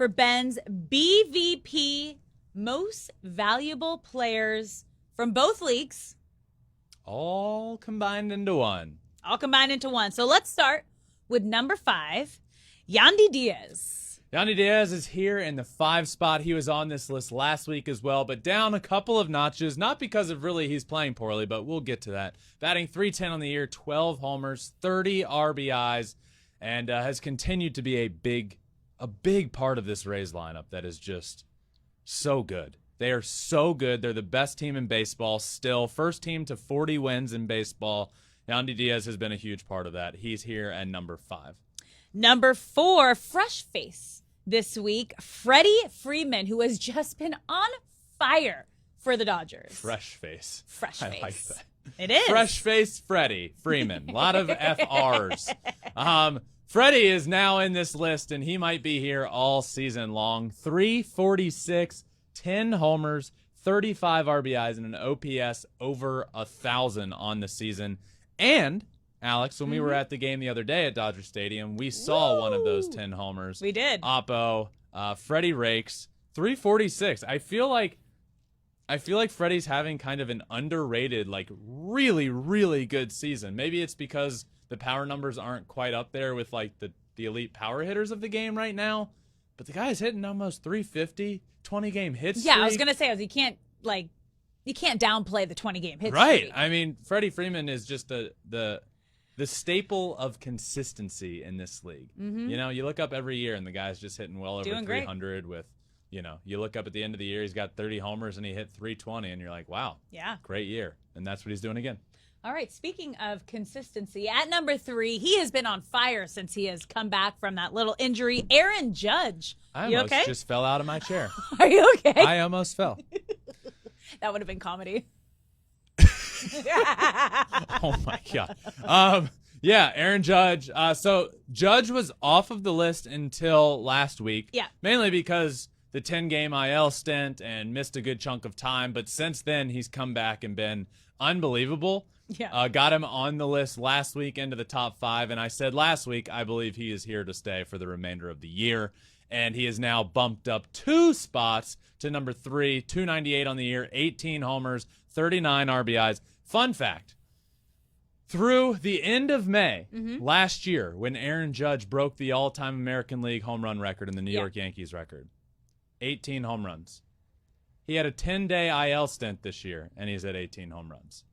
for Ben's BVP, Most Valuable Players from both leagues. All combined into one. So let's start with number 5, Yandy Diaz. Yandy Diaz is here in the 5 spot. He was on this list last week as well, but down a couple of notches, not because of really he's playing poorly, but we'll get to that. Batting .310 on the year, 12 homers, 30 RBIs, and has continued to be a big part of this Rays lineup that is just so good. They are so good. They're the best team in baseball still. First team to 40 wins in baseball. Yandy Diaz has been a huge part of that. He's here at number 5. Number 4, fresh face this week, Freddie Freeman, who has just been on fire for the Dodgers. Fresh face. I like that. It is. Fresh face Freddie Freeman. A lot of FRs. Freddie is now in this list, and he might be here all season long. 346, 10 homers, 35 RBIs, and an OPS over 1,000 on the season. And Alex, when we were at the game the other day at Dodger Stadium, we saw one of those 10 homers. We did. Oppo, Freddie rakes, 346. I feel like Freddie's having kind of an underrated, like really, really good season. Maybe it's because the power numbers aren't quite up there with like the elite power hitters of the game right now. But the guy's hitting almost 350, 20-game hit streak. Yeah, I was gonna say, you can't downplay the 20-game hit right. streak. I mean, Freddie Freeman is just the staple of consistency in this league. Mm-hmm. You know, you look up every year and the guy's just hitting well over Doing 300 with, you look up at the end of the year, he's got 30 homers and he hit 320 and you're like, wow, yeah, great year. And that's what he's doing again. All right, speaking of consistency, at number 3, he has been on fire since he has come back from that little injury, Aaron Judge. I You almost okay? just fell out of my chair. Are you okay? I almost fell. That would have been comedy. Oh, my God. Yeah, Aaron Judge. So Judge was off of the list until last week. Yeah. Mainly because the 10-game IL stint and missed a good chunk of time. But since then, he's come back and been unbelievable. Yeah. Got him on the list last week into the top 5. And I said last week, I believe he is here to stay for the remainder of the year. And he is now bumped up 2 spots to number 3, 298 on the year, 18 homers, 39 RBIs. Fun fact. Through the end of May last year, when Aaron Judge broke the all-time American League home run record in the New York Yankees record, 18 home runs. He had a 10-day IL stint this year, and he's at 18 home runs.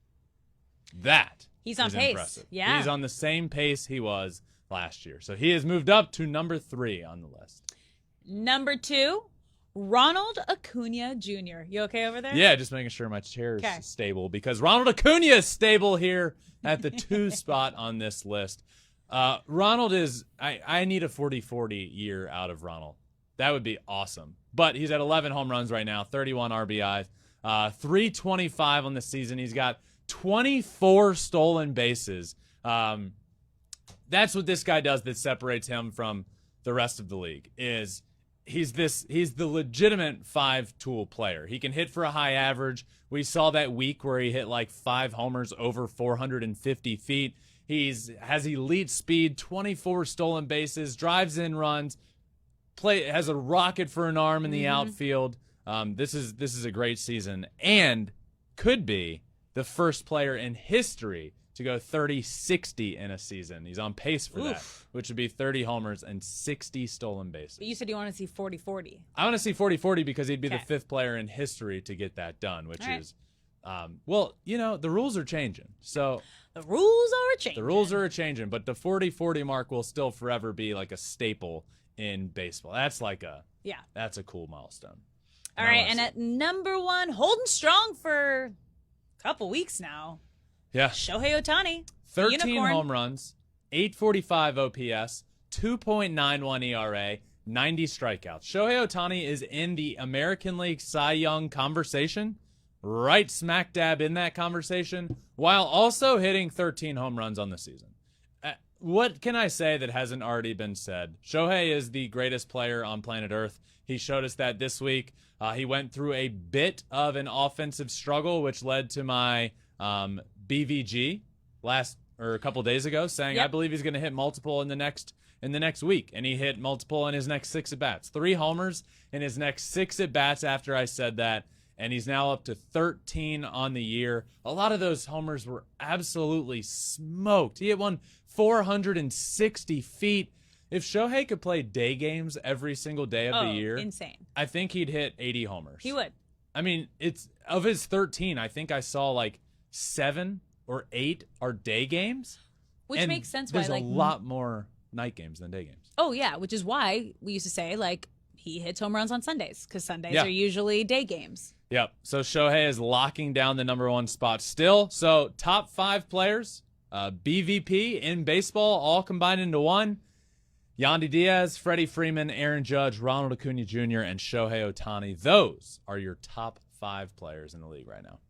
He's on is pace. Impressive. Yeah. He's on the same pace he was last year. So he has moved up to number 3 on the list. Number 2, Ronald Acuna Jr. You okay over there? Yeah, just making sure my chair is stable because Ronald Acuna is stable here at the 2 spot on this list. Ronald is – I need a 40-40 year out of Ronald. That would be awesome. But he's at 11 home runs right now, 31 RBIs, 325 on the season. He's got 24 stolen bases. That's what this guy does that separates him from the rest of the league is he's the legitimate 5-tool player. He can hit for a high average. We saw that week where he hit like 5 homers over 450 feet. Has elite speed, 24 stolen bases, drives in runs, has a rocket for an arm in the outfield. This is a great season and could be the first player in history to go 30-60 in a season. He's on pace for that, which would be 30 homers and 60 stolen bases. But you said you want to see 40-40. I want to see 40-40 because he'd be the 5th player in history to get that done, which is, the rules are changing. So the rules are changing. But the 40-40 mark will still forever be like a staple in baseball. That's that's a cool milestone. All right, and at number 1, holding strong for a couple weeks now. Yeah. Shohei Ohtani. 13 home runs, 845 OPS, 2.91 ERA, 90 strikeouts. Shohei Ohtani is in the American League Cy Young conversation, right smack dab in that conversation, while also hitting 13 home runs on the season. What can I say that hasn't already been said? Shohei is the greatest player on planet Earth. He showed us that this week. He went through a bit of an offensive struggle, which led to my BVG a couple days ago, saying I believe he's going to hit multiple in the next in the next week, and he hit multiple in his next 6 at-bats. 3 homers in his next 6 at-bats after I said that, and he's now up to 13 on the year. A lot of those homers were absolutely smoked. He hit one 460 feet. If Shohei could play day games every single day of the year, insane. I think he'd hit 80 homers. He would. I mean, it's of his 13, I think I saw like 7 or 8 are day games. Which and makes sense why there's a lot more night games than day games. Oh, yeah, which is why we used to say, like, he hits home runs on Sundays, because Sundays are usually day games. Yep. So Shohei is locking down the #1 spot still. So top 5 players, BVP in baseball, all combined into one. Yandy Diaz, Freddie Freeman, Aaron Judge, Ronald Acuna Jr., and Shohei Ohtani. Those are your top 5 players in the league right now.